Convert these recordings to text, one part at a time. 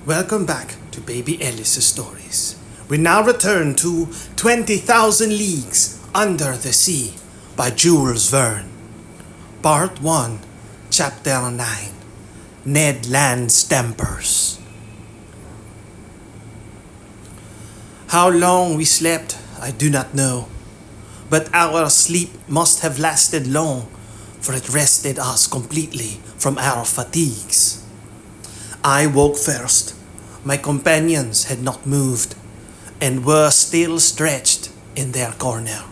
Welcome back to Baby Ellis' stories. We now return to 20,000 Leagues Under the Sea by Jules Verne. Part 1, Chapter 9, Ned Land's Tempers. How long we slept, I do not know, but our sleep must have lasted long, for it rested us completely from our fatigues. I woke first. My companions had not moved, and were still stretched in their corner.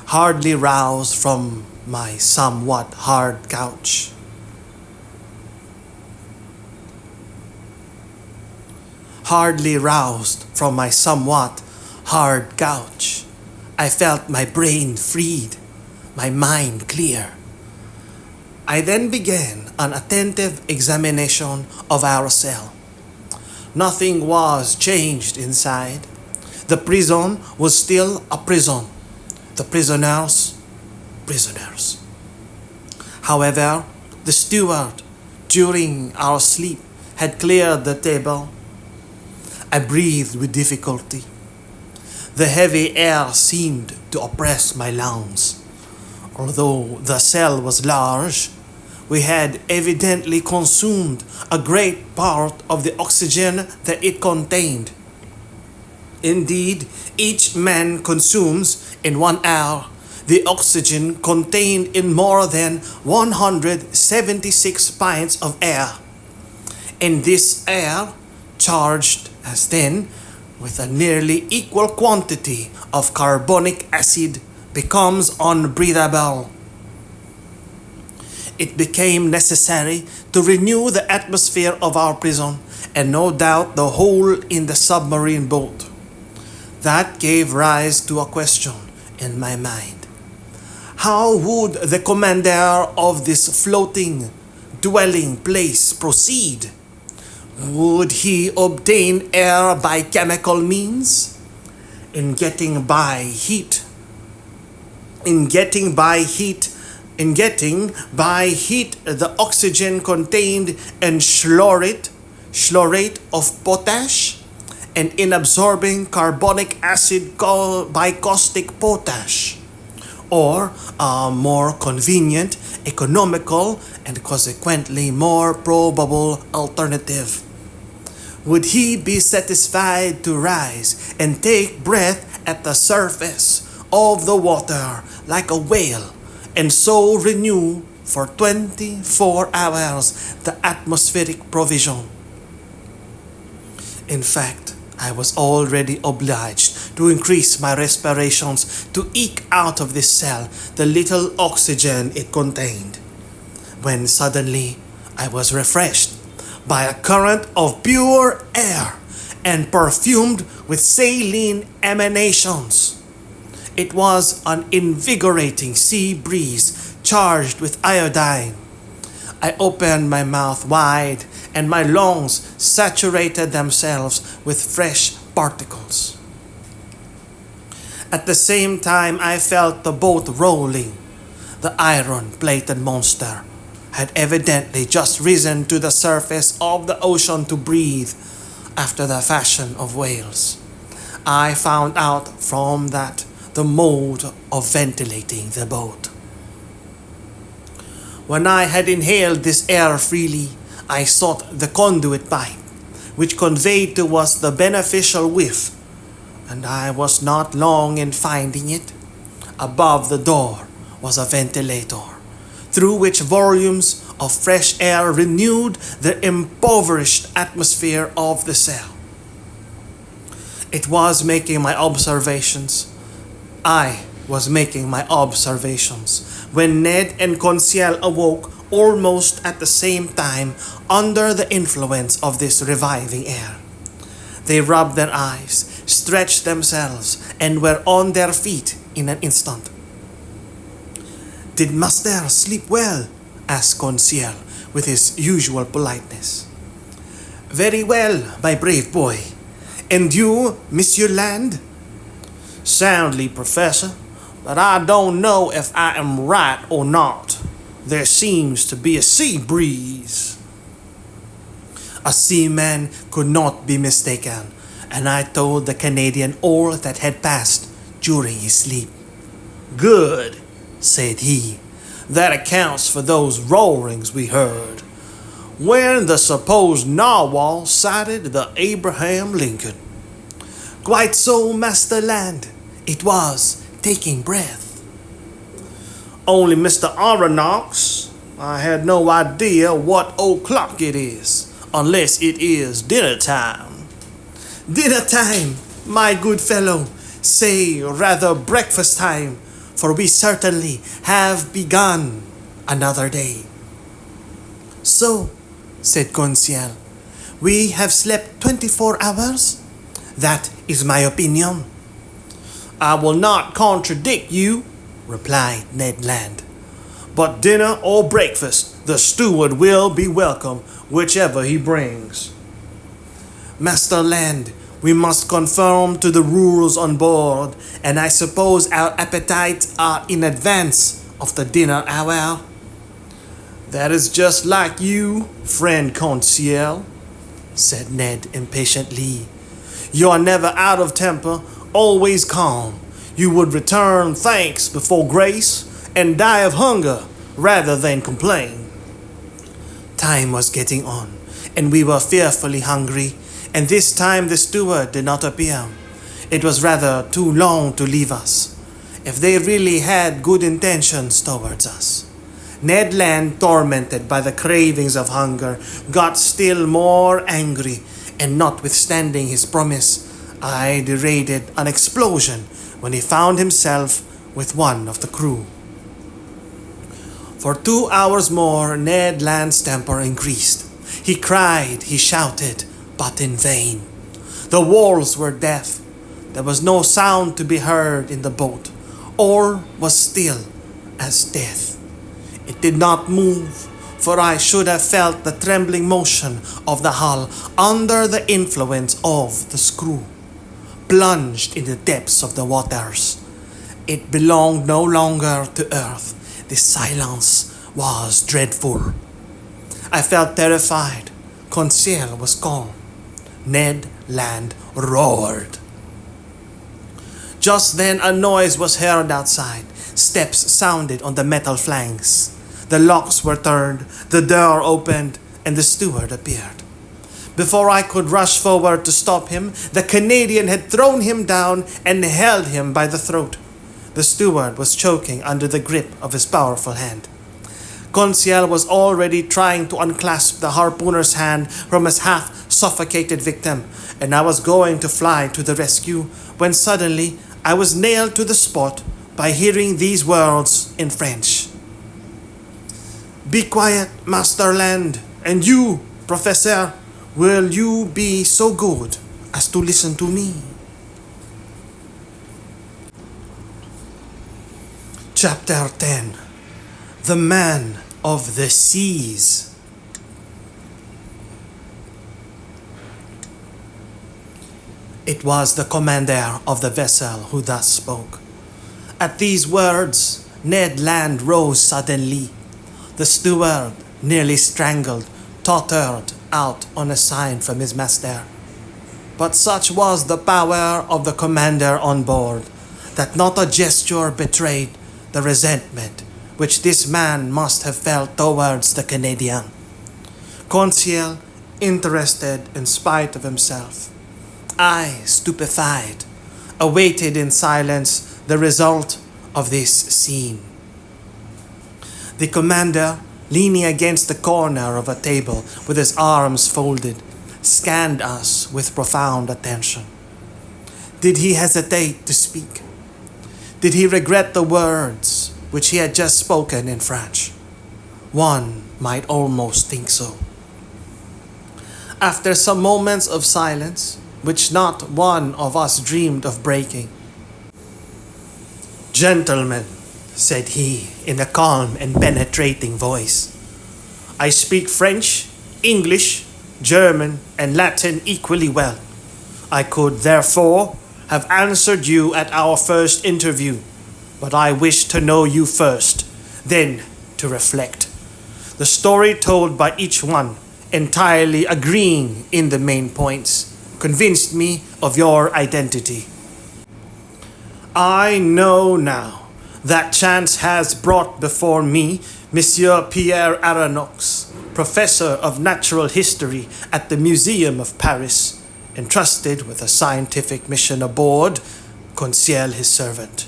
Hardly roused from my somewhat hard couch. I felt my brain freed, my mind clear. I then began an attentive examination of our cell. Nothing was changed inside. The prison was still a prison. The prisoners. However, the steward, during our sleep, had cleared the table. I breathed with difficulty. The heavy air seemed to oppress my lungs. Although the cell was large, we had evidently consumed a great part of the oxygen that it contained. Indeed, each man consumes in 1 hour the oxygen contained in more than 176 pints of air. And this air, charged as then with a nearly equal quantity of carbonic acid, becomes unbreathable. It became necessary to renew the atmosphere of our prison, and no doubt the hole in the submarine boat. That gave rise to a question in my mind. How would the commander of this floating dwelling place proceed? Would he obtain air by chemical means? In getting by heat, the oxygen contained in chlorate of potash, and in absorbing carbonic acid by caustic potash, or a more convenient, economical, and consequently more probable alternative. Would he be satisfied to rise and take breath at the surface of the water like a whale, and so renew for 24 hours the atmospheric provision? In fact, I was already obliged to increase my respirations to eke out of this cell the little oxygen it contained, when suddenly I was refreshed by a current of pure air and perfumed with saline emanations. It was an invigorating sea breeze charged with iodine. I opened my mouth wide, and my lungs saturated themselves with fresh particles. At the same time, I felt the boat rolling. The iron-plated monster had evidently just risen to the surface of the ocean to breathe, after the fashion of whales. I found out from that the mode of ventilating the boat. When I had inhaled this air freely, I sought the conduit pipe, which conveyed to us the beneficial whiff, and I was not long in finding it. Above the door was a ventilator, through which volumes of fresh air renewed the impoverished atmosphere of the cell. I was making my observations when Ned and Conseil awoke almost at the same time under the influence of this reviving air. They rubbed their eyes, stretched themselves, and were on their feet in an instant. "Did Master sleep well?" asked Conseil with his usual politeness. "Very well, my brave boy. And you, Monsieur Land?" "Soundly, Professor, but I don't know if I am right or not. There seems to be a sea breeze." A seaman could not be mistaken, and I told the Canadian all that had passed during his sleep. "Good," said he. "That accounts for those roarings we heard when the supposed narwhal sighted the Abraham Lincoln." "Quite so, Master Land. It was taking breath." "Only, Mr. Aronnax, I had no idea what o'clock it is, unless it is dinner time." "Dinner time, my good fellow. Say rather breakfast time, for we certainly have begun another day." "So," said Conseil, "we have slept 24 hours? That is my opinion." "I will not contradict you," replied Ned Land. "But dinner or breakfast, the steward will be welcome, whichever he brings." "Master Land, we must conform to the rules on board, and I suppose our appetites are in advance of the dinner hour." "That is just like you, friend Conseil," said Ned impatiently. "You are never out of temper, always calm. You would return thanks before grace and die of hunger rather than complain." Time was getting on, and we were fearfully hungry, and this time the steward did not appear. It was rather too long to leave us, if they really had good intentions towards us. Ned Land, tormented by the cravings of hunger, got still more angry, and notwithstanding his promise, I derided an explosion when he found himself with one of the crew. For 2 hours more, Ned Land's temper increased. He cried, he shouted, but in vain. The walls were deaf. There was no sound to be heard in the boat. All was still as death. It did not move, for I should have felt the trembling motion of the hull under the influence of the screw, plunged in the depths of the waters. It belonged no longer to earth. The silence was dreadful. I felt terrified. Conseil was calm. Ned Land roared. Just then a noise was heard outside. Steps sounded on the metal flanks. The locks were turned, the door opened, and the steward appeared. Before I could rush forward to stop him, the Canadian had thrown him down and held him by the throat. The steward was choking under the grip of his powerful hand. Conseil was already trying to unclasp the harpooner's hand from his half-suffocated victim, and I was going to fly to the rescue when suddenly I was nailed to the spot by hearing these words in French. "Be quiet, Master Land, and you, Professor, will you be so good as to listen to me?" Chapter 10. The Man of the Seas. It was the commander of the vessel who thus spoke. At these words, Ned Land rose suddenly. The steward, nearly strangled, tottered out on a sign from his master. But such was the power of the commander on board, that not a gesture betrayed the resentment which this man must have felt towards the Canadian. Conseil, interested in spite of himself. I, stupefied, awaited in silence the result of this scene. The commander, leaning against the corner of a table with his arms folded, scanned us with profound attention. Did he hesitate to speak? Did he regret the words which he had just spoken in French? One might almost think so. After some moments of silence, which not one of us dreamed of breaking, "Gentlemen," said he in a calm and penetrating voice, "I speak French, English, German, and Latin equally well. I could, therefore, have answered you at our first interview, but I wish to know you first, then to reflect. The story told by each one entirely agreeing in the main points, convinced me of your identity. I know now that chance has brought before me Monsieur Pierre Aranox, professor of natural history at the Museum of Paris, entrusted with a scientific mission aboard, Conseil his servant,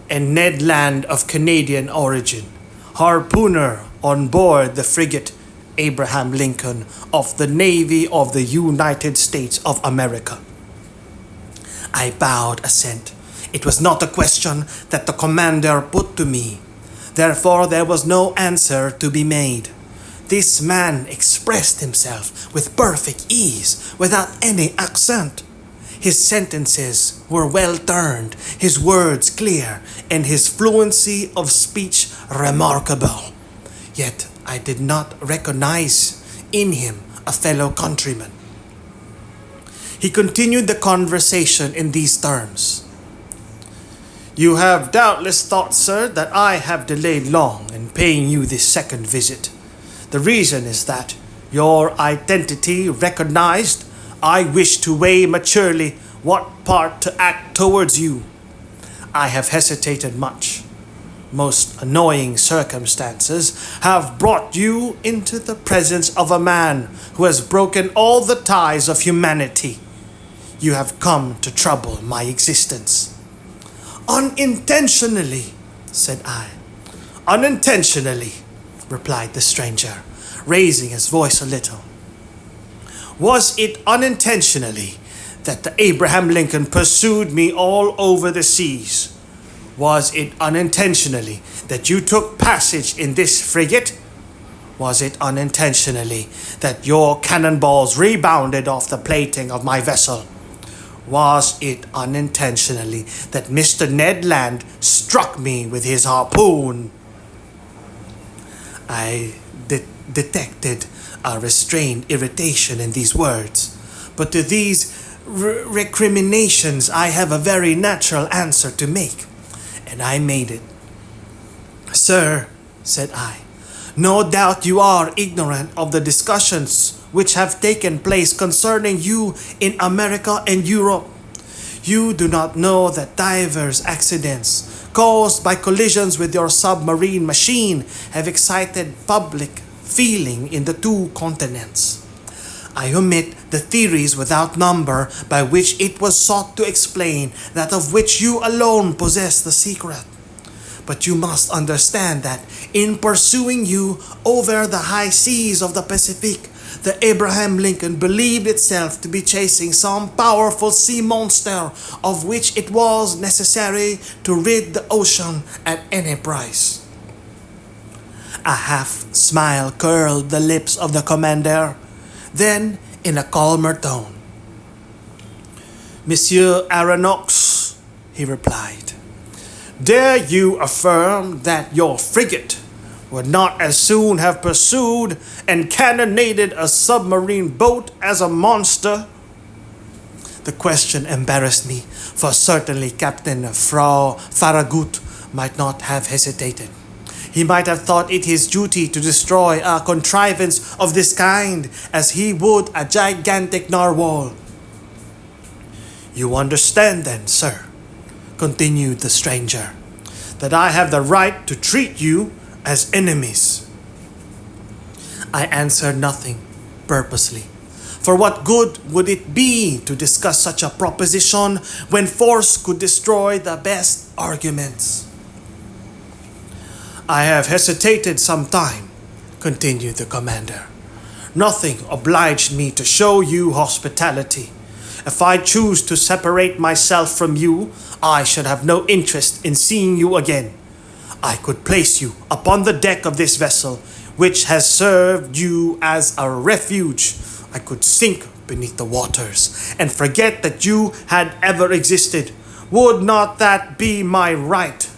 and Ned Land of Canadian origin, harpooner on board the frigate Abraham Lincoln of the Navy of the United States of America. I bowed assent. It was not a question that the commander put to me. Therefore, there was no answer to be made. This man expressed himself with perfect ease, without any accent. His sentences were well turned, his words clear, and his fluency of speech remarkable. Yet I did not recognize in him a fellow countryman. He continued the conversation in these terms. You have doubtless thought, sir, that I have delayed long in paying you this second visit. The reason is that, your identity recognized, I wish to weigh maturely what part to act towards you. I have hesitated much. Most annoying circumstances have brought you into the presence of a man who has broken all the ties of humanity. You have come to trouble my existence. Unintentionally, said I. Unintentionally, replied the stranger, raising his voice a little. Was it unintentionally that the Abraham Lincoln pursued me all over the seas? Was it unintentionally that you took passage in this frigate? Was it unintentionally that your cannonballs rebounded off the plating of my vessel? Was it unintentionally that Mr. Ned Land struck me with his harpoon? I detected a restrained irritation in these words, but to these recriminations I have a very natural answer to make, and I made it. Sir, said I, no doubt you are ignorant of the discussions which have taken place concerning you in America and Europe. You do not know that divers accidents caused by collisions with your submarine machine have excited public feeling in the two continents. I omit the theories without number by which it was sought to explain that of which you alone possess the secret. But you must understand that in pursuing you over the high seas of the Pacific, the Abraham Lincoln believed itself to be chasing some powerful sea monster of which it was necessary to rid the ocean at any price. A half smile curled the lips of the commander. Then, in a calmer tone, Monsieur Aranox, he replied, dare you affirm that your frigate would not as soon have pursued and cannonaded a submarine boat as a monster? The question embarrassed me, for certainly Captain Frau Farragut might not have hesitated. He might have thought it his duty to destroy a contrivance of this kind as he would a gigantic narwhal. You understand then, sir, continued the stranger, that I have the right to treat you as enemies. I answered nothing purposely. For what good would it be to discuss such a proposition when force could destroy the best arguments? I have hesitated some time, continued the commander. Nothing obliged me to show you hospitality. If I choose to separate myself from you, I should have no interest in seeing you again. I could place you upon the deck of this vessel, which has served you as a refuge. I could sink beneath the waters and forget that you had ever existed. Would not that be my right?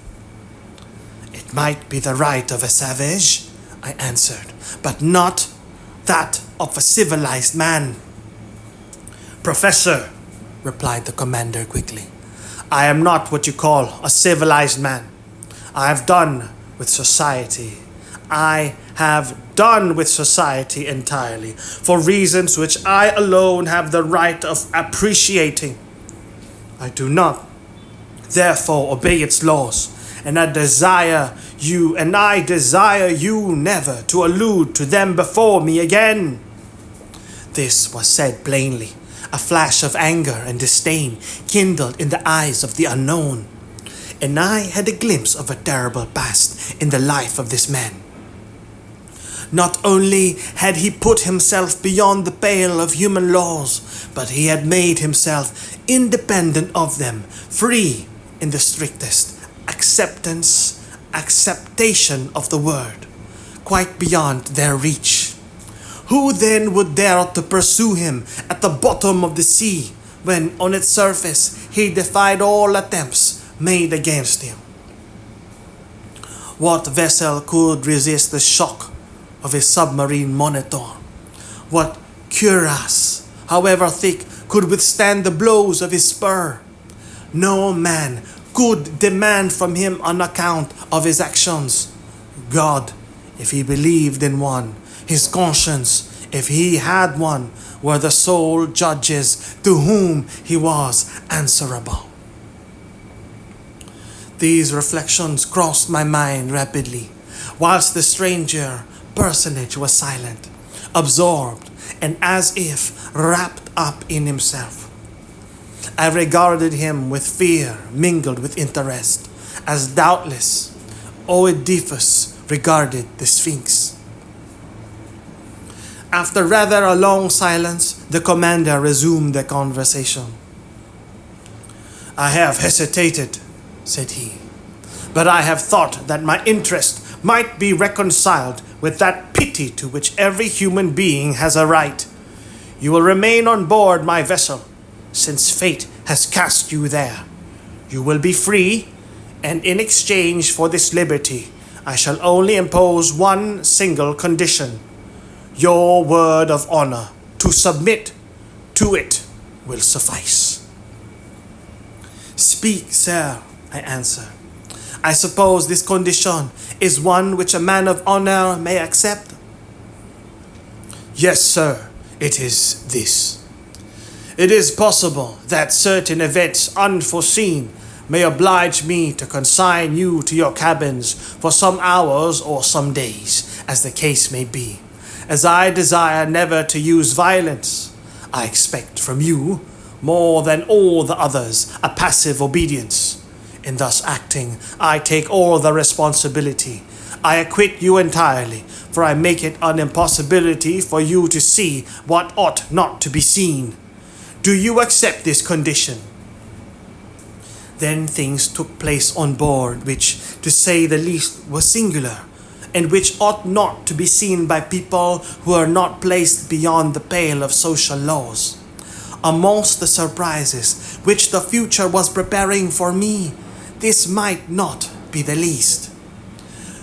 It might be the right of a savage, I answered, but not that of a civilized man. Professor, replied the commander quickly, I am not what you call a civilized man. I have done with society. I have done with society entirely, for reasons which I alone have the right of appreciating. I do not, therefore, obey its laws, and I desire you never to allude to them before me again." This was said plainly. A flash of anger and disdain kindled in the eyes of the unknown, and I had a glimpse of a terrible past in the life of this man. Not only had he put himself beyond the pale of human laws, but he had made himself independent of them, free in the strictest acceptation of the word, quite beyond their reach. Who then would dare to pursue him at the bottom of the sea, when on its surface he defied all attempts made against him? What vessel could resist the shock of his submarine monitor? What cuirass, however thick, could withstand the blows of his spur? No man could demand from him an account of his actions. God, if he believed in one, his conscience, if he had one, were the sole judges to whom he was answerable. These reflections crossed my mind rapidly, whilst the stranger personage was silent, absorbed, and as if wrapped up in himself. I regarded him with fear mingled with interest, as doubtless Oedipus regarded the Sphinx. After rather a long silence, the commander resumed the conversation. "I have hesitated," said he, "but I have thought that my interest might be reconciled with that pity to which every human being has a right. You will remain on board my vessel, since fate has cast you there. You will be free, and in exchange for this liberty, I shall only impose one single condition. Your word of honor to submit to it will suffice." "Speak, sir," I answered. "I suppose this condition is one which a man of honor may accept?" "Yes, sir, it is this. It is possible that certain events unforeseen may oblige me to consign you to your cabins for some hours or some days, as the case may be. As I desire never to use violence, I expect from you, more than all the others, a passive obedience. In thus acting, I take all the responsibility. I acquit you entirely, for I make it an impossibility for you to see what ought not to be seen. Do you accept this condition?" Then things took place on board which, to say the least, were singular, and which ought not to be seen by people who are not placed beyond the pale of social laws. Amongst the surprises which the future was preparing for me, this might not be the least.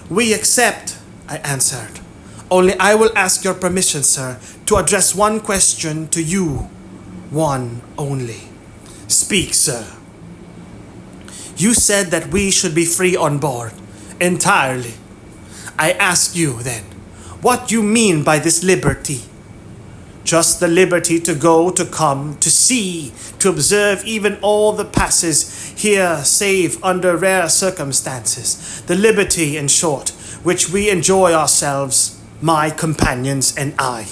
"We accept," I answered. "Only I will ask your permission, sir, to address one question to you. One only." "Speak, sir." "You said that we should be free on board." "Entirely." "I ask you, then, what you mean by this liberty?" "Just the liberty to go, to come, to see, to observe even all that passes here save under rare circumstances. The liberty, in short, which we enjoy ourselves, my companions and I."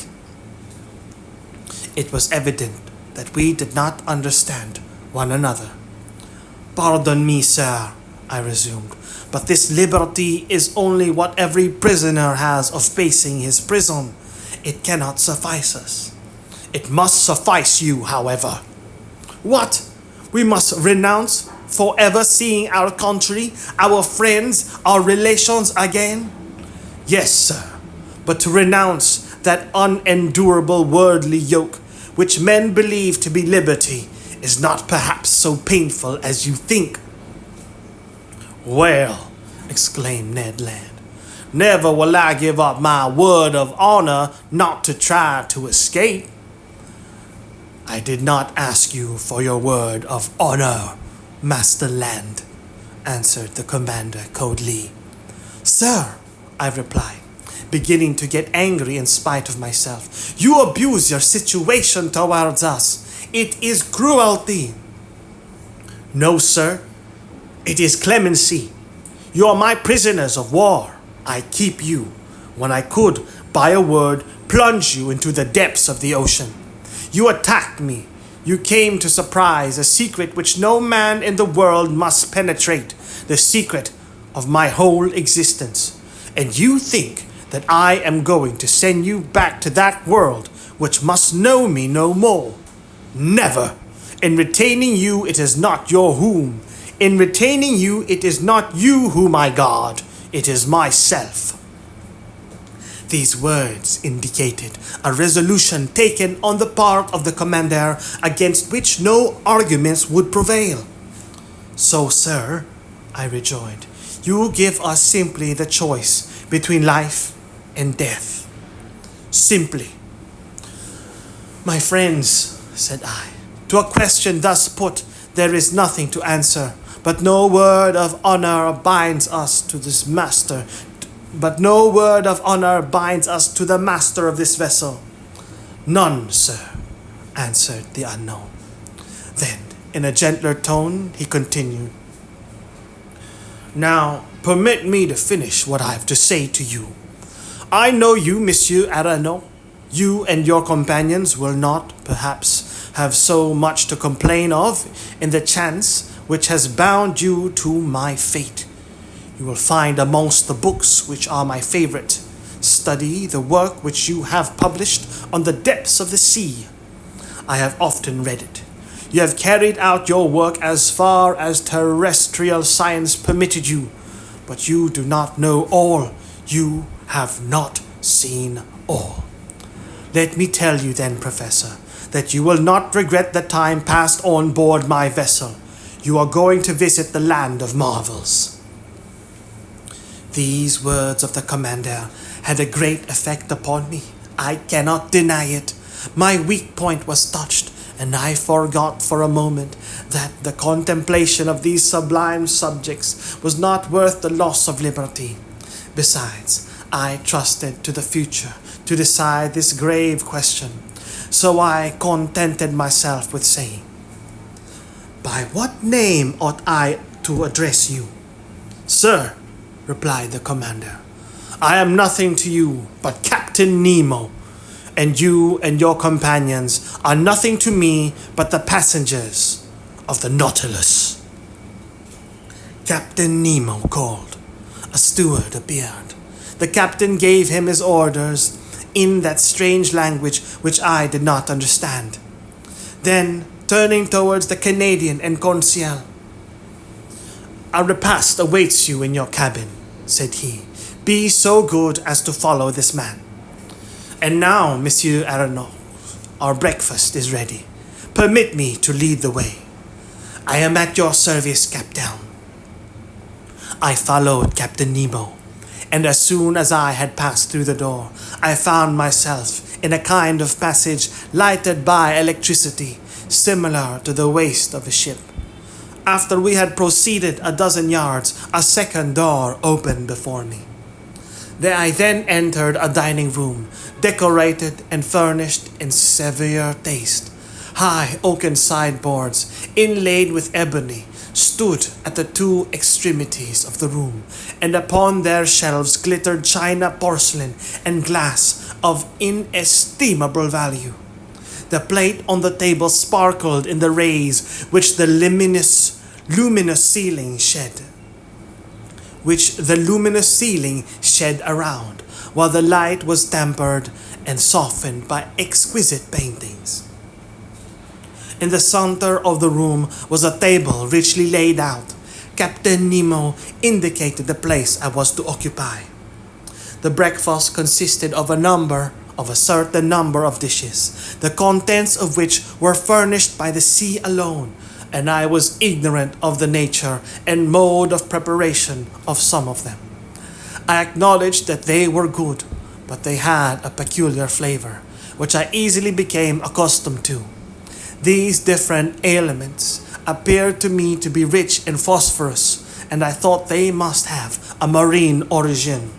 It was evident that we did not understand one another. "Pardon me, sir," I resumed, "but this liberty is only what every prisoner has of pacing his prison. It cannot suffice us." "It must suffice you, however." "What? We must renounce forever seeing our country, our friends, our relations again?" "Yes, sir, but to renounce that unendurable worldly yoke which men believe to be liberty is not perhaps so painful as you think." "Well," exclaimed Ned Land, "never will I give up my word of honor not to try to escape." "I did not ask you for your word of honor, Master Land," answered the commander coldly. "Sir," I replied, beginning to get angry in spite of myself. You abuse your situation towards us. It is cruelty. No, sir. It is clemency. You are my prisoners of war. I keep you, when I could, by a word, plunge you into the depths of the ocean. You attacked me. You came to surprise a secret which no man in the world must penetrate, the secret of my whole existence. And you think that I am going to send you back to that world which must know me no more. Never. In retaining you, it is not your whom. In retaining you, it is not you whom I guard. It is myself. These words indicated a resolution taken on the part of the commander against which no arguments would prevail. So, sir, I rejoined, you give us simply the choice between life and death. Simply. My friends, said I, to a question thus put, there is nothing to answer, but no word of honor binds us to this master. But no word of honor binds us to the master of this vessel. None, sir, answered the unknown. Then, in a gentler tone, he continued, now, permit me to finish what I have to say to you. I know you, Monsieur Arnaud. You and your companions will not, perhaps, have so much to complain of in the chance which has bound you to my fate. You will find amongst the books which are my favorite. Study the work which you have published on the depths of the sea. I have often read it. You have carried out your work as far as terrestrial science permitted you, but you do not know all. You have not seen all. Let me tell you then, Professor, that you will not regret the time passed on board my vessel. You are going to visit the land of marvels. These words of the commander had a great effect upon me. I cannot deny it. My weak point was touched, and I forgot for a moment that the contemplation of these sublime subjects was not worth the loss of liberty. Besides, I trusted to the future to decide this grave question, so I contented myself with saying, by what name ought I to address you? Sir, replied the commander, I am nothing to you but Captain Nemo, and you and your companions are nothing to me but the passengers of the Nautilus. Captain Nemo called. A steward appeared. The captain gave him his orders in that strange language which I did not understand. Then, turning towards the Canadian and Conseil, a repast awaits you in your cabin, said he. Be so good as to follow this man. And now, Monsieur Arnaud, our breakfast is ready. Permit me to lead the way. I am at your service, Captain. I followed Captain Nemo, and as soon as I had passed through the door, I found myself in a kind of passage lighted by electricity, similar to the waist of a ship. After we had proceeded a dozen yards, a second door opened before me. I then entered a dining room, decorated and furnished in severe taste. High oaken sideboards, inlaid with ebony, stood at the two extremities of the room, and upon their shelves glittered china, porcelain, and glass of inestimable value. The plate on the table sparkled in the rays which the luminous ceiling shed around, while the light was tempered and softened by exquisite paintings. In the center of the room was a table richly laid out. Captain Nemo indicated the place I was to occupy. The breakfast consisted of a certain number of dishes, the contents of which were furnished by the sea alone, and I was ignorant of the nature and mode of preparation of some of them. I acknowledged that they were good, but they had a peculiar flavor, which I easily became accustomed to. These different elements appeared to me to be rich in phosphorus, and I thought they must have a marine origin.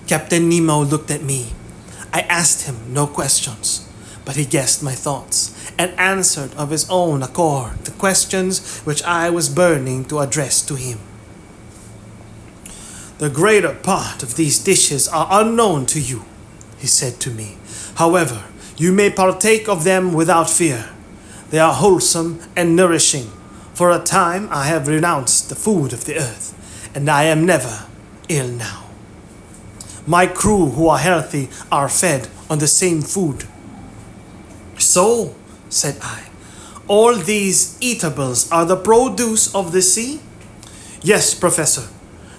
Captain Nemo looked at me. I asked him no questions, but he guessed my thoughts and answered of his own accord the questions which I was burning to address to him. "The greater part of these dishes are unknown to you," he said to me. "However, you may partake of them without fear. They are wholesome and nourishing. For a time I have renounced the food of the earth, and I am never ill now. My crew who are healthy are fed on the same food." "So," said I, "all these eatables are the produce of the sea?" "Yes, Professor.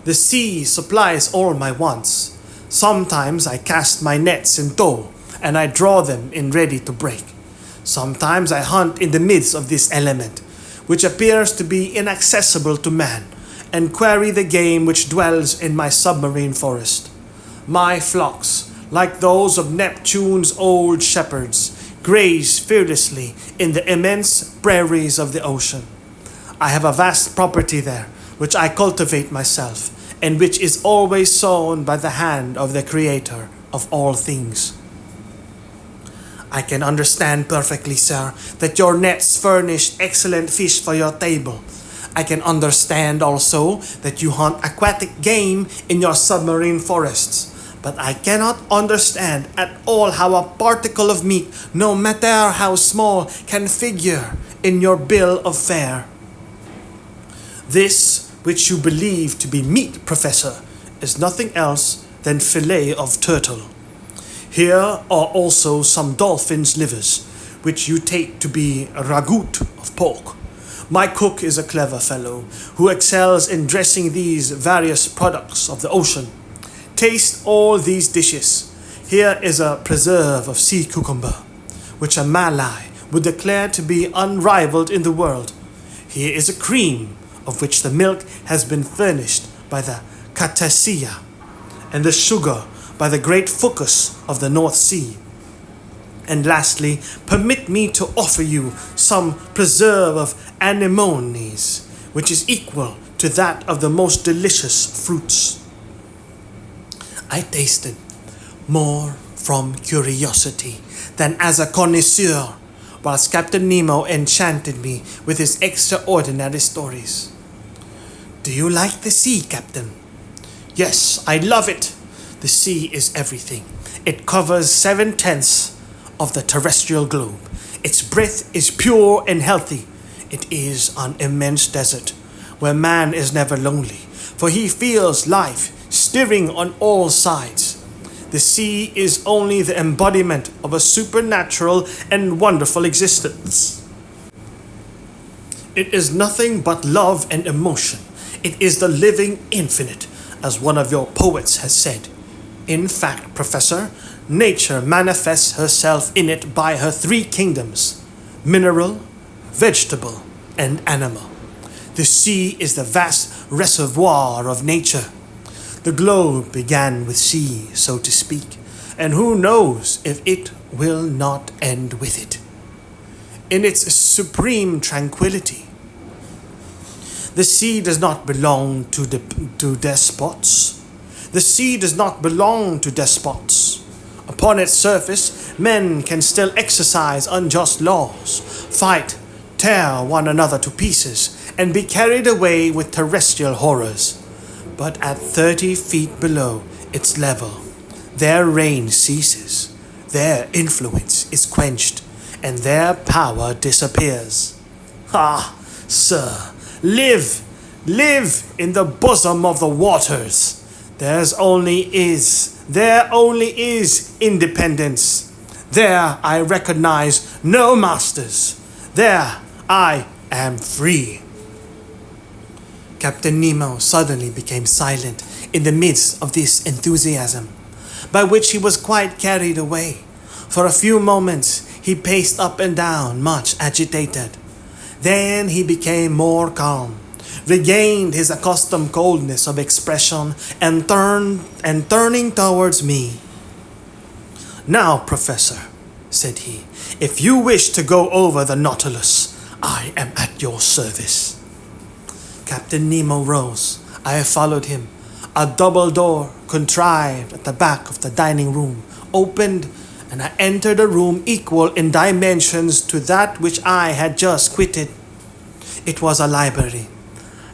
The sea supplies all my wants. Sometimes I cast my nets in tow, and I draw them in ready to break. Sometimes I hunt in the midst of this element, which appears to be inaccessible to man, and quarry the game which dwells in my submarine forest. My flocks, like those of Neptune's old shepherds, graze fearlessly in the immense prairies of the ocean. I have a vast property there, which I cultivate myself, and which is always sown by the hand of the Creator of all things." "I can understand perfectly, sir, that your nets furnish excellent fish for your table. I can understand also that you hunt aquatic game in your submarine forests. But I cannot understand at all how a particle of meat, no matter how small, can figure in your bill of fare." "This which you believe to be meat, Professor, is nothing else than fillet of turtle. Here are also some dolphin's livers, which you take to be a ragout of pork. My cook is a clever fellow, who excels in dressing these various products of the ocean. Taste all these dishes. Here is a preserve of sea cucumber, which a Malay would declare to be unrivaled in the world. Here is a cream, of which the milk has been furnished by the Cetacea, and the sugar by the great fucus of the North Sea. And lastly, permit me to offer you some preserve of anemones, which is equal to that of the most delicious fruits." I tasted more from curiosity than as a connoisseur, whilst Captain Nemo enchanted me with his extraordinary stories. "Do you like the sea, Captain?" "Yes, I love it. The sea is everything. It covers 7/10 of the terrestrial globe. Its breath is pure and healthy. It is an immense desert, where man is never lonely, for he feels life stirring on all sides. The sea is only the embodiment of a supernatural and wonderful existence. It is nothing but love and emotion. It is the living infinite, as one of your poets has said. In fact, Professor, nature manifests herself in it by her three kingdoms: mineral, vegetable, and animal. The sea is the vast reservoir of nature. The globe began with sea, so to speak, and who knows if it will not end with it. In its supreme tranquility, the sea does not belong to despots. The sea does not belong to despots. Upon its surface, men can still exercise unjust laws, fight, tear one another to pieces, and be carried away with terrestrial horrors. But at 30 feet below its level, their reign ceases, their influence is quenched, and their power disappears. Ah, sir, live in the bosom of the waters. There only is independence. There I recognize no masters. There I am free." Captain Nemo suddenly became silent in the midst of this enthusiasm, by which he was quite carried away. For a few moments he paced up and down, much agitated. Then he became more calm, regained his accustomed coldness of expression, and turning towards me. "Now, Professor," said he, "if you wish to go over the Nautilus, I am at your service." Captain Nemo rose. I followed him. A double door contrived at the back of the dining room, opened, and I entered a room equal in dimensions to that which I had just quitted. It was a library.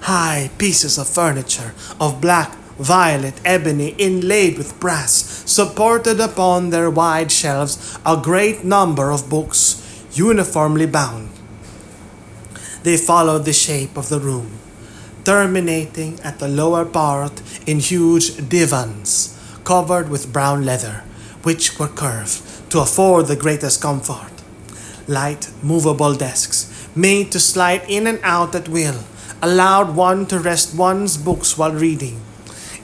High pieces of furniture of black violet ebony inlaid with brass supported upon their wide shelves a great number of books uniformly bound. They followed the shape of the room, terminating at the lower part in huge divans covered with brown leather, which were curved to afford the greatest comfort. Light, movable desks, made to slide in and out at will, allowed one to rest one's books while reading.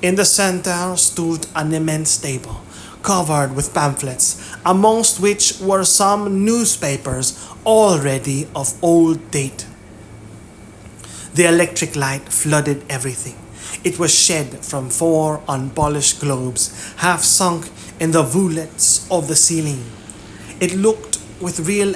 In the center stood an immense table, covered with pamphlets, amongst which were some newspapers already of old date. The electric light flooded everything. It was shed from 4 unpolished globes, half sunk in the volutes of the ceiling. I looked with real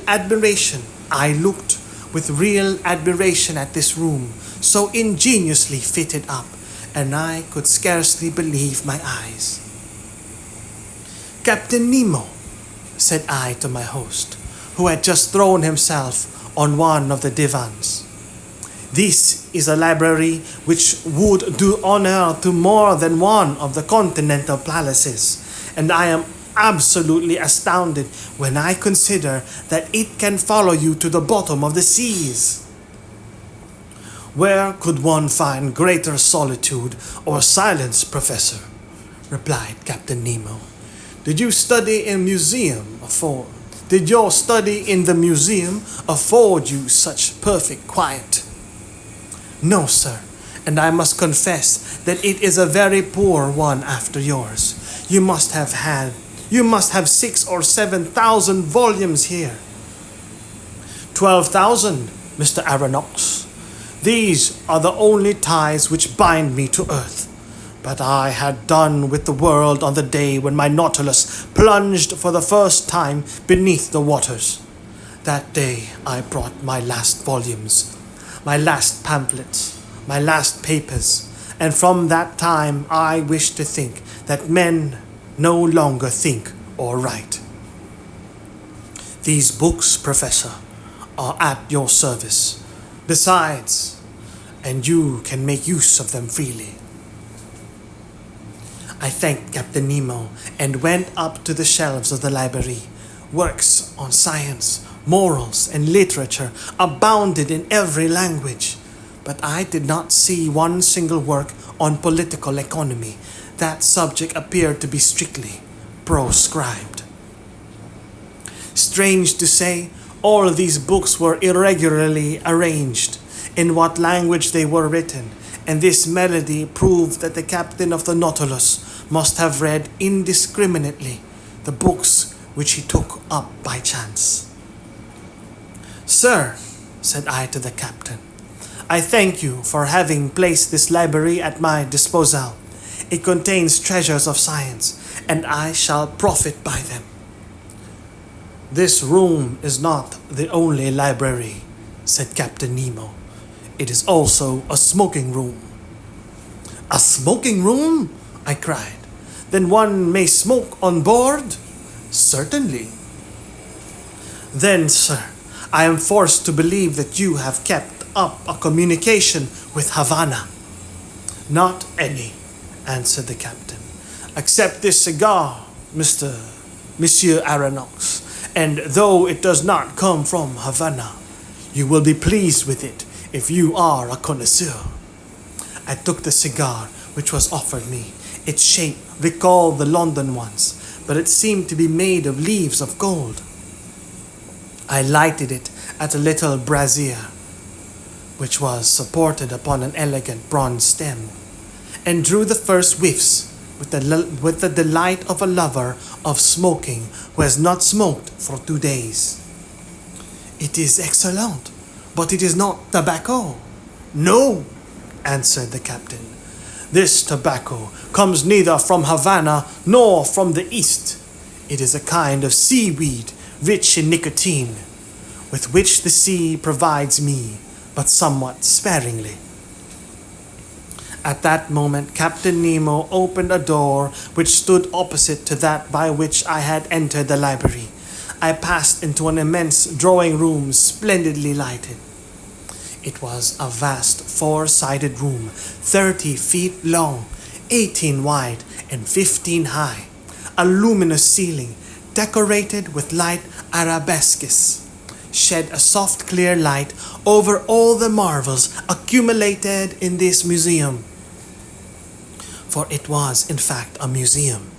admiration at this room, so ingeniously fitted up, and I could scarcely believe my eyes. "Captain Nemo," said I to my host, who had just thrown himself on one of the divans. "This is a library which would do honor to more than one of the continental palaces, and I am absolutely astounded when I consider that it can follow you to the bottom of the seas." "Where could one find greater solitude or silence, Professor?" replied Captain Nemo. Did your study in the museum afford you such perfect quiet?" "No, sir, and I must confess that it is a very poor one after yours. You must have 6 or 7,000 volumes here." 12,000, Mr. Aronnax. These are the only ties which bind me to earth. But I had done with the world on the day when my Nautilus plunged for the first time beneath the waters. That day I brought my last volumes, my last pamphlets, my last papers, and from that time I wish to think that men no longer think or write. These books, Professor, are at your service. Besides, and you can make use of them freely. I thanked Captain Nemo and went up to the shelves of the library. Works on science, morals, and literature abounded in every language, but I did not see one single work on political economy. That subject appeared to be strictly proscribed. Strange to say, all of these books were irregularly arranged in what language they were written, and this melody proved that the captain of the Nautilus must have read indiscriminately the books which he took up by chance. "Sir," said I to the captain, "I thank you for having placed this library at my disposal. It contains treasures of science, and I shall profit by them." "This room is not the only library," said Captain Nemo. "It is also a smoking room." "A smoking room?" I cried. "Then one may smoke on board?" "Certainly." "Then, sir, I am forced to believe that you have kept up a communication with Havana." "Not any," answered the captain, "except this cigar, Monsieur Aronnax, and though it does not come from Havana, you will be pleased with it if you are a connoisseur." I took the cigar which was offered me. Its shape recalled the London ones, but it seemed to be made of leaves of gold. I lighted it at a little brazier, which was supported upon an elegant bronze stem, and drew the first whiffs with the delight of a lover of smoking who has not smoked for 2 days. "It is excellent, but it is not tobacco." "No," answered the captain. "This tobacco comes neither from Havana nor from the East. It is a kind of seaweed rich in nicotine, with which the sea provides me, but somewhat sparingly." At that moment, Captain Nemo opened a door which stood opposite to that by which I had entered the library. I passed into an immense drawing room splendidly lighted. It was a vast four-sided room, 30 feet long, 18 wide, and 15 high. A luminous ceiling, decorated with light arabesques, shed a soft clear light over all the marvels accumulated in this museum. For it was, in fact, a museum,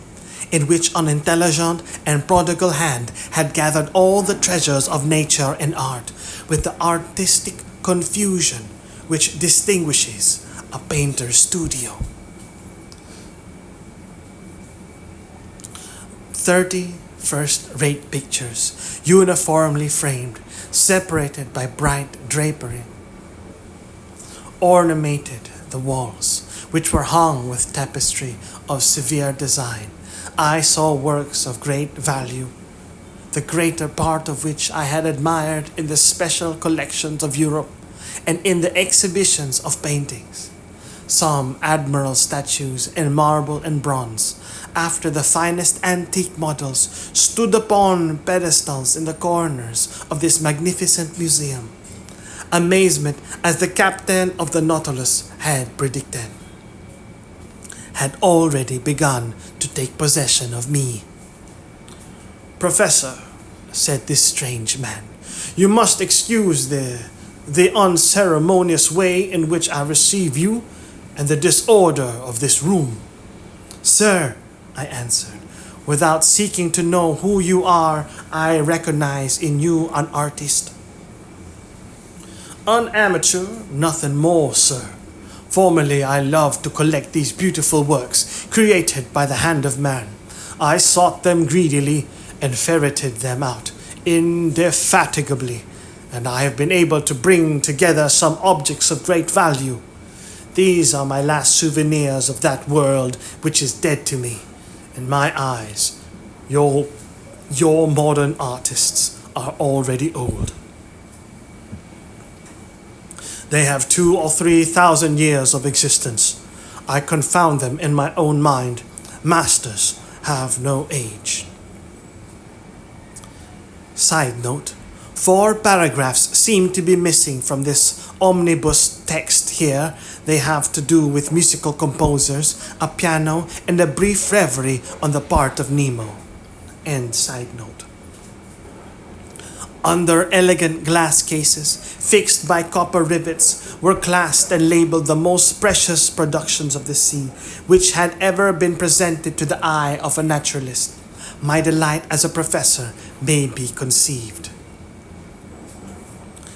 in which an intelligent and prodigal hand had gathered all the treasures of nature and art, with the artistic confusion which distinguishes a painter's studio. 30 first-rate pictures, uniformly framed, separated by bright drapery, ornamented the walls, which were hung with tapestry of severe design. I saw works of great value, the greater part of which I had admired in the special collections of Europe and in the exhibitions of paintings. Some admirable statues in marble and bronze, after the finest antique models, stood upon pedestals in the corners of this magnificent museum. Amazement, as the captain of the Nautilus had predicted, had already begun to take possession of me. "Professor," said this strange man, "you must excuse the unceremonious way in which I receive you and the disorder of this room." "Sir," I answered, "without seeking to know who you are, I recognize in you an artist." "An amateur, nothing more, sir. Formerly I loved to collect these beautiful works created by the hand of man. I sought them greedily and ferreted them out indefatigably, and I have been able to bring together some objects of great value. These are my last souvenirs of that world which is dead to me. In my eyes, your modern artists are already old. They have 2,000 or 3,000 years of existence. I confound them in my own mind. Masters have no age." Side note: 4 paragraphs seem to be missing from this omnibus text here. They have to do with musical composers, a piano, and a brief reverie on the part of Nemo. End side note. Under elegant glass cases, fixed by copper rivets, were classed and labeled the most precious productions of the sea, which had ever been presented to the eye of a naturalist. My delight as a professor may be conceived.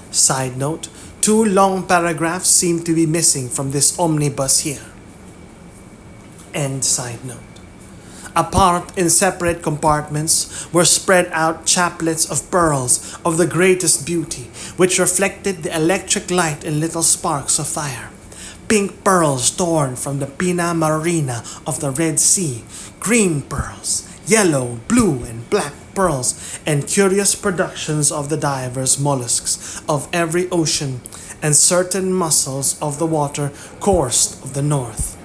Side note: 2 long paragraphs seem to be missing from this omnibus here. End side note. Apart in separate compartments were spread out chaplets of pearls of the greatest beauty, which reflected the electric light in little sparks of fire. Pink pearls torn from the pinna marina of the Red Sea, green pearls, yellow, blue, and black pearls, and curious productions of the divers mollusks of every ocean, and certain mussels of the water course of the north.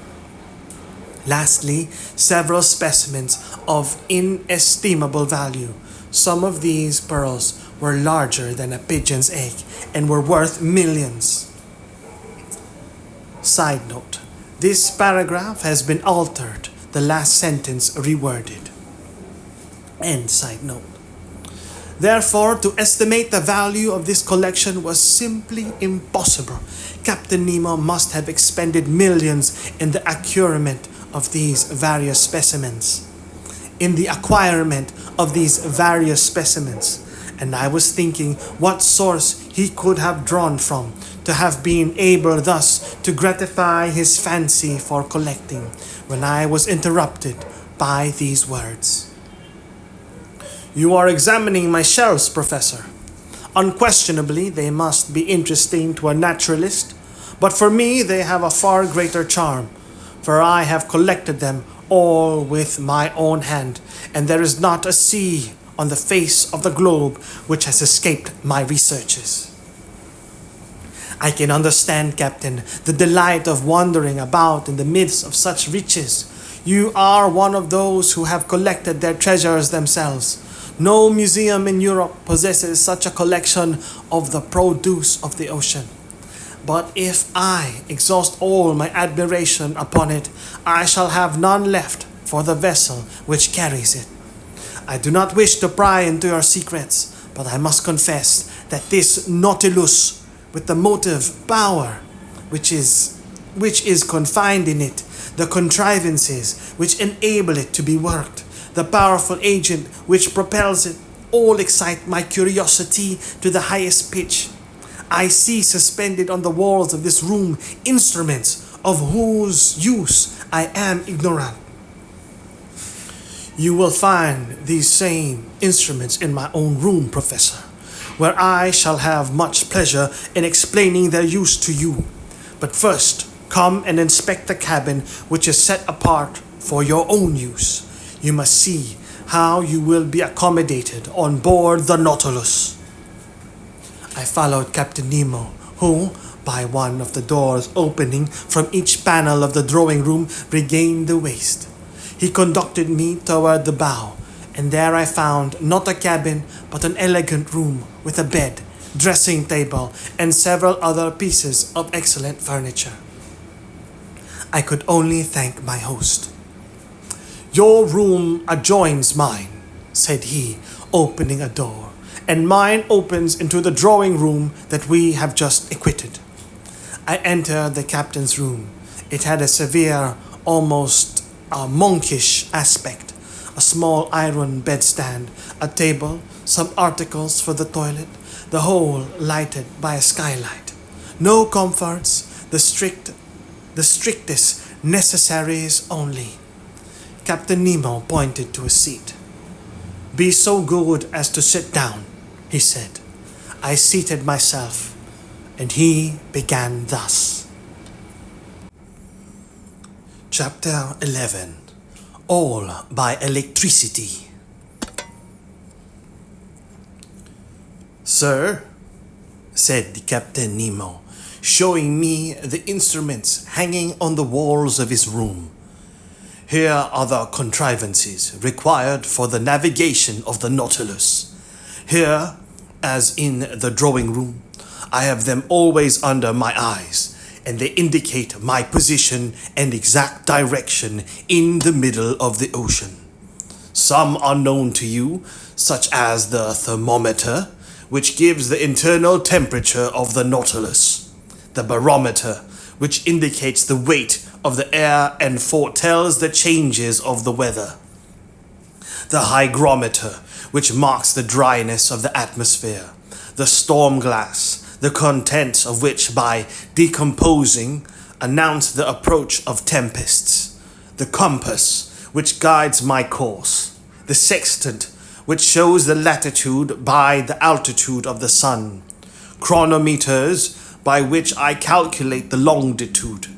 Lastly, several specimens of inestimable value. Some of these pearls were larger than a pigeon's egg and were worth millions. Side note: this paragraph has been altered, the last sentence reworded. End side note. Therefore, to estimate the value of this collection was simply impossible. Captain Nemo must have expended millions in the acquirement of these various specimens. And I was thinking what source he could have drawn from to have been able thus to gratify his fancy for collecting, when I was interrupted by these words. "You are examining my shells, Professor. Unquestionably, they must be interesting to a naturalist, but for me they have a far greater charm, for I have collected them all with my own hand, and there is not a sea on the face of the globe which has escaped my researches. I can understand, Captain, the delight of wandering about in the midst of such riches. You are one of those who have collected their treasures themselves. No museum in Europe possesses such a collection of the produce of the ocean. But if I exhaust all my admiration upon it, I shall have none left for the vessel which carries it. I do not wish to pry into your secrets, but I must confess that this Nautilus, with the motive power which is confined in it, the contrivances which enable it to be worked, the powerful agent which propels it, all excite my curiosity to the highest pitch. I see suspended on the walls of this room instruments of whose use I am ignorant. You will find these same instruments in my own room, Professor, where I shall have much pleasure in explaining their use to you. But first, come and inspect the cabin which is set apart for your own use. You must see how you will be accommodated on board the Nautilus. I followed Captain Nemo, who, by one of the doors opening from each panel of the drawing room, regained the waist. He conducted me toward the bow, and there I found not a cabin, but an elegant room with a bed, dressing table, and several other pieces of excellent furniture. I could only thank my host. Your room adjoins mine, said he, opening a door, and mine opens into the drawing room that we have just quitted. I entered the captain's room. It had a severe, almost monkish aspect. A small iron bedstand, a table, some articles for the toilet, the whole lighted by a skylight. No comforts, the strictest necessaries only. Captain Nemo pointed to a seat. Be so good as to sit down, he said. I seated myself, and he began thus. Chapter 11. All by electricity. Sir, said the Captain Nemo, showing me the instruments hanging on the walls of his room. Here are the contrivances required for the navigation of the Nautilus. Here, as in the drawing room, I have them always under my eyes, and they indicate my position and exact direction in the middle of the ocean. Some are known to you, such as the thermometer, which gives the internal temperature of the Nautilus, the barometer, which indicates the weight of the air and foretells the changes of the weather, the hygrometer, which marks the dryness of the atmosphere, the storm glass, the contents of which by decomposing announce the approach of tempests, the compass, which guides my course, the sextant, which shows the latitude by the altitude of the sun, chronometers, by which I calculate the longitude,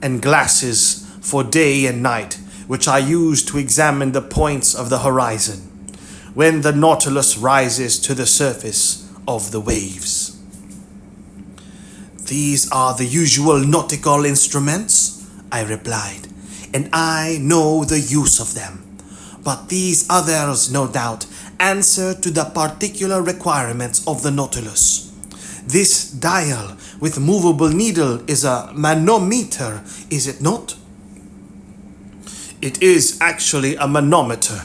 and glasses for day and night, which I use to examine the points of the horizon, when the Nautilus rises to the surface of the waves. These are the usual nautical instruments, I replied, and I know the use of them. But these others, no doubt, answer to the particular requirements of the Nautilus. This dial with movable needle is a manometer, is it not? It is actually a manometer,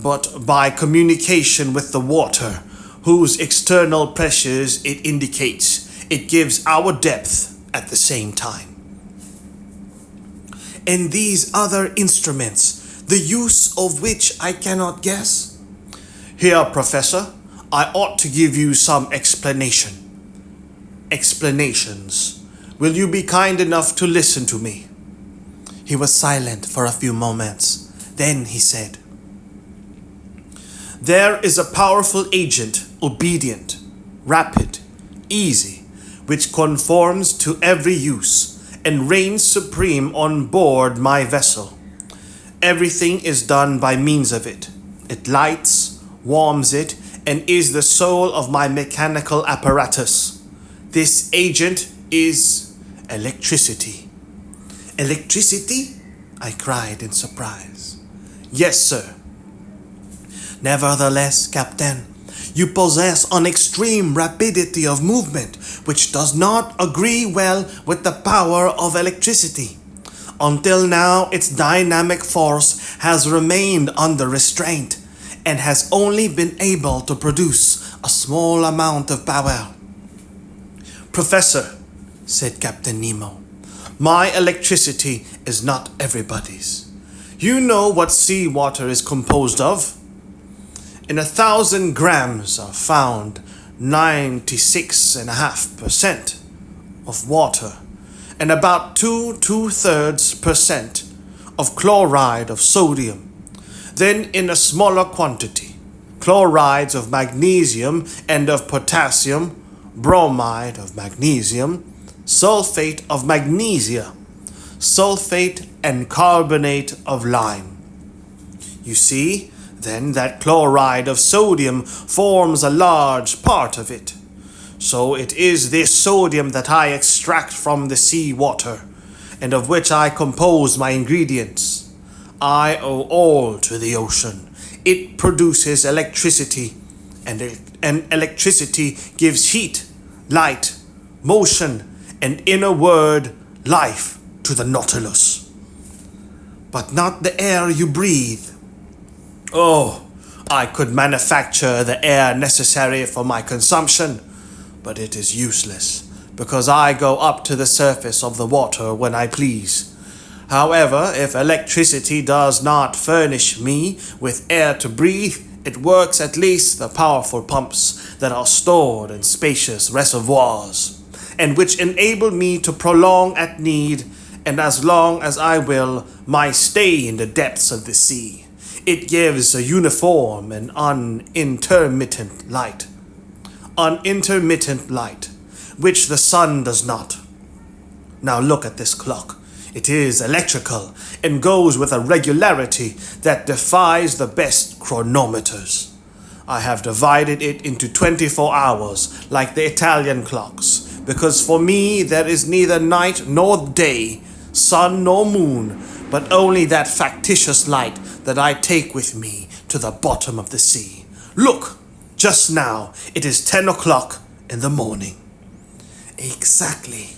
but by communication with the water, whose external pressures it indicates, it gives our depth at the same time. And these other instruments, the use of which I cannot guess? Here, Professor, I ought to give you some explanations. Will you be kind enough to listen to me? He was silent for a few moments. Then he said, There is a powerful agent, obedient, rapid, easy, which conforms to every use and reigns supreme on board my vessel. Everything is done by means of it. It lights, warms it, and is the soul of my mechanical apparatus. This agent is electricity. Electricity? I cried in surprise. Yes, sir. Nevertheless, Captain, you possess an extreme rapidity of movement which does not agree well with the power of electricity. Until now, its dynamic force has remained under restraint and has only been able to produce a small amount of power. Professor, said Captain Nemo, my electricity is not everybody's. You know what seawater is composed of? In 1,000 grams are found 96.5% of water and about 2/3% of chloride of sodium. Then in a smaller quantity, chlorides of magnesium and of potassium, bromide of magnesium, sulfate of magnesia, sulfate and carbonate of lime. You see, then, that chloride of sodium forms a large part of it. So it is this sodium that I extract from the sea water, and of which I compose my ingredients. I owe all to the ocean. It produces electricity, and electricity gives heat, light, motion, and in a word, life to the Nautilus. But not the air you breathe. Oh, I could manufacture the air necessary for my consumption, but it is useless, because I go up to the surface of the water when I please. However, if electricity does not furnish me with air to breathe, it works at least the powerful pumps that are stored in spacious reservoirs, and which enable me to prolong at need, and as long as I will, my stay in the depths of the sea. It gives a uniform and unintermittent light. Unintermittent light, which the sun does not. Now look at this clock. It is electrical and goes with a regularity that defies the best chronometers. I have divided it into 24 hours like the Italian clocks, because for me there is neither night nor day, sun nor moon, but only that factitious light that I take with me to the bottom of the sea. Look, just now it is 10 o'clock in the morning. Exactly.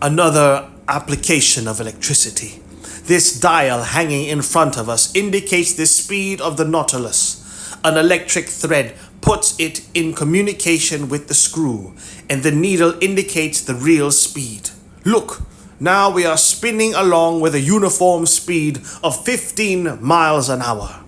Another application of electricity. This dial hanging in front of us indicates the speed of the Nautilus. An electric thread puts it in communication with the screw, and the needle indicates the real speed. Look, now we are spinning along with a uniform speed of 15 miles an hour.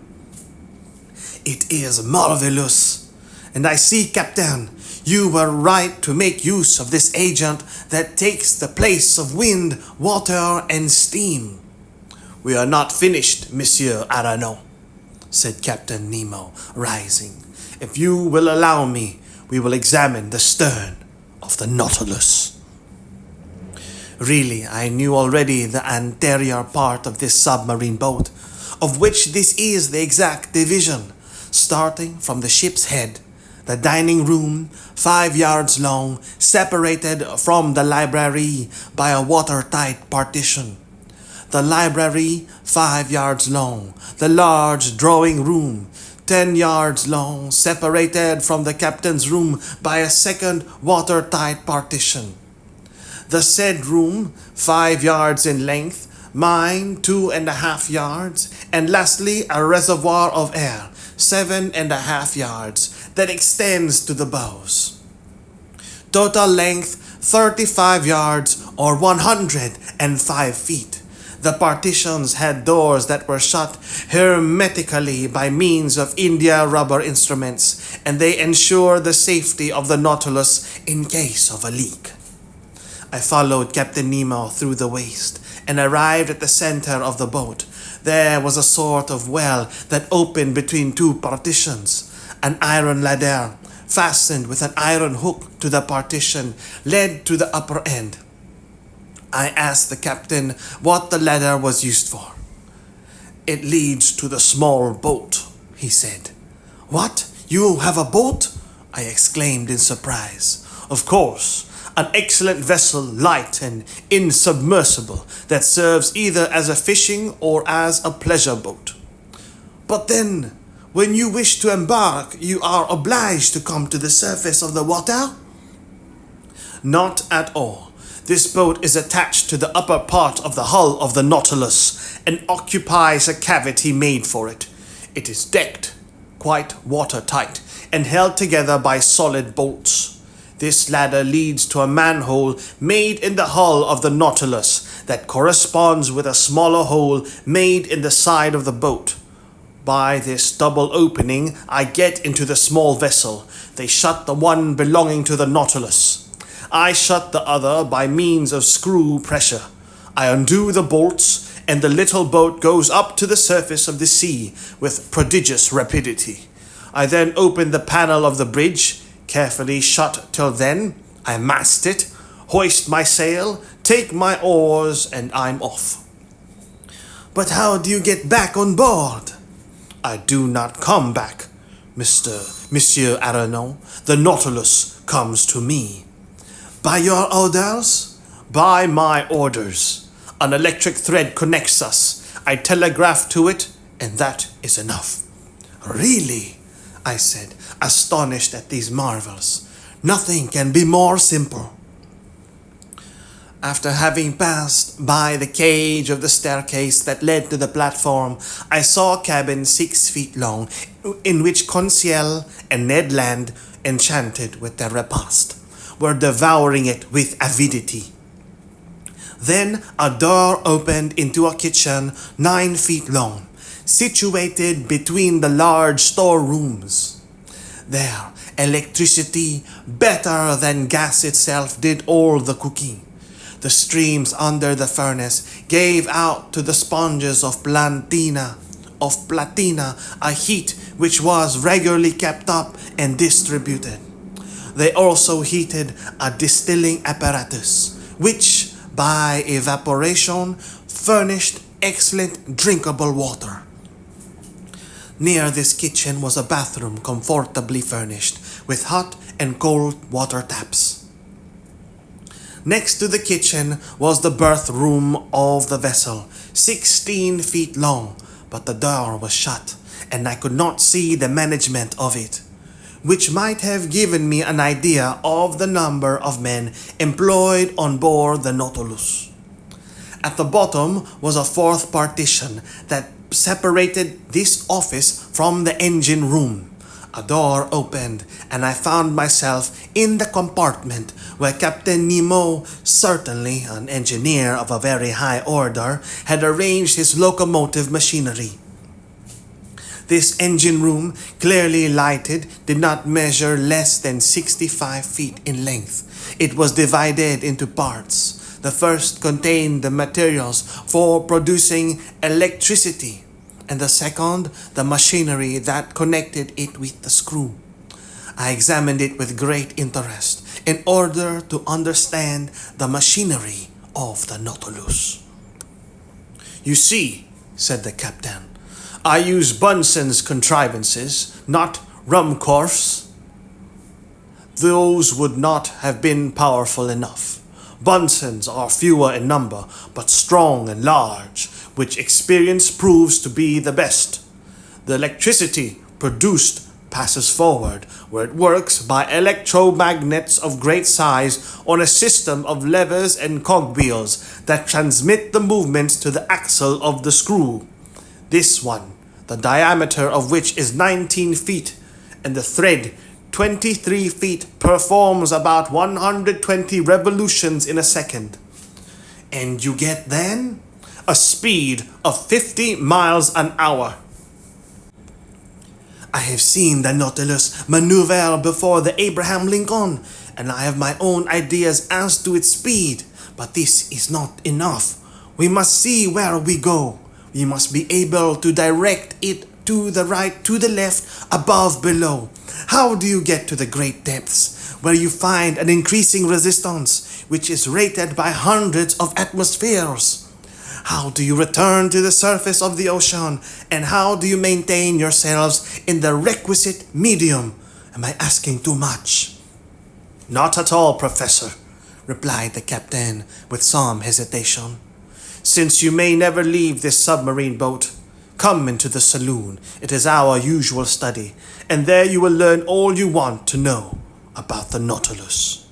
It is marvelous. And I see, Captain, you were right to make use of this agent that takes the place of wind, water, and steam. We are not finished, Monsieur Aranon, said Captain Nemo, rising. If you will allow me, we will examine the stern of the Nautilus. Really, I knew already the anterior part of this submarine boat, of which this is the exact division, starting from the ship's head, the dining room, 5 yards long, separated from the library by a watertight partition. The library, 5 yards long, the large drawing room, 10 yards long, separated from the captain's room by a second watertight partition. The said room, 5 yards in length, mine 2.5 yards, and lastly a reservoir of air, 7.5 yards, that extends to the bows. Total length 35 yards or 105 feet. The partitions had doors that were shut hermetically by means of India rubber instruments, and they ensure the safety of the Nautilus in case of a leak. I followed Captain Nemo through the waist and arrived at the center of the boat. There was a sort of well that opened between two partitions. An iron ladder, fastened with an iron hook to the partition, led to the upper end. I asked the captain what the ladder was used for. It leads to the small boat, he said. What? You have a boat? I exclaimed in surprise. Of course, an excellent vessel, light and insubmersible, that serves either as a fishing or as a pleasure boat. But then, when you wish to embark, you are obliged to come to the surface of the water? Not at all. This boat is attached to the upper part of the hull of the Nautilus and occupies a cavity made for it. It is decked, quite watertight, and held together by solid bolts. This ladder leads to a manhole made in the hull of the Nautilus that corresponds with a smaller hole made in the side of the boat. By this double opening, I get into the small vessel. They shut the one belonging to the Nautilus. I shut the other by means of screw pressure. I undo the bolts, and the little boat goes up to the surface of the sea with prodigious rapidity. I then open the panel of the bridge, carefully shut till then. I mast it, hoist my sail, take my oars, and I'm off. But how do you get back on board? I do not come back, Monsieur Aronnaud. The Nautilus comes to me. By your orders? By my orders. An electric thread connects us. I telegraph to it, and that is enough. Really? I said, astonished at these marvels. Nothing can be more simple. After having passed by the cage of the staircase that led to the platform, I saw a cabin 6 feet long, in which Conseil and Ned Land, enchanted with their repast, were devouring it with avidity. Then a door opened into a kitchen 9 feet long, situated between the large storerooms. There, electricity, better than gas itself, did all the cooking. The streams under the furnace gave out to the sponges of platina a heat which was regularly kept up and distributed. They also heated a distilling apparatus, which, by evaporation, furnished excellent drinkable water. Near this kitchen was a bathroom comfortably furnished, with hot and cold water taps. Next to the kitchen was the berth room of the vessel, 16 feet long, but the door was shut, and I could not see the management of it, which might have given me an idea of the number of men employed on board the Nautilus. At the bottom was a fourth partition that separated this office from the engine room. A door opened, and I found myself in the compartment where Captain Nemo, certainly an engineer of a very high order, had arranged his locomotive machinery. This engine room, clearly lighted, did not measure less than 65 feet in length. It was divided into parts. The first contained the materials for producing electricity, and the second, the machinery that connected it with the screw. I examined it with great interest in order to understand the machinery of the Nautilus. "You see," said the captain, "I use Bunsen's contrivances, not Ruhmkorff's. Those would not have been powerful enough. Bunsen's are fewer in number, but strong and large, which experience proves to be the best. The electricity produced passes forward, where it works by electromagnets of great size on a system of levers and cogwheels that transmit the movements to the axle of the screw. This one, the diameter of which is 19 feet, and the thread 23 feet, performs about 120 revolutions in a second. And you get then a speed of 50 miles an hour. I have seen the Nautilus maneuver before the Abraham Lincoln, and I have my own ideas as to its speed. But this is not enough. We must see where we go. We must be able to direct it to the right, to the left, above, below. How do you get to the great depths, where you find an increasing resistance, which is rated by hundreds of atmospheres? How do you return to the surface of the ocean, and how do you maintain yourselves in the requisite medium? Am I asking too much?" Not at all, Professor, replied the captain with some hesitation. Since you may never leave this submarine boat, come into the saloon. It is our usual study, and there you will learn all you want to know about the Nautilus.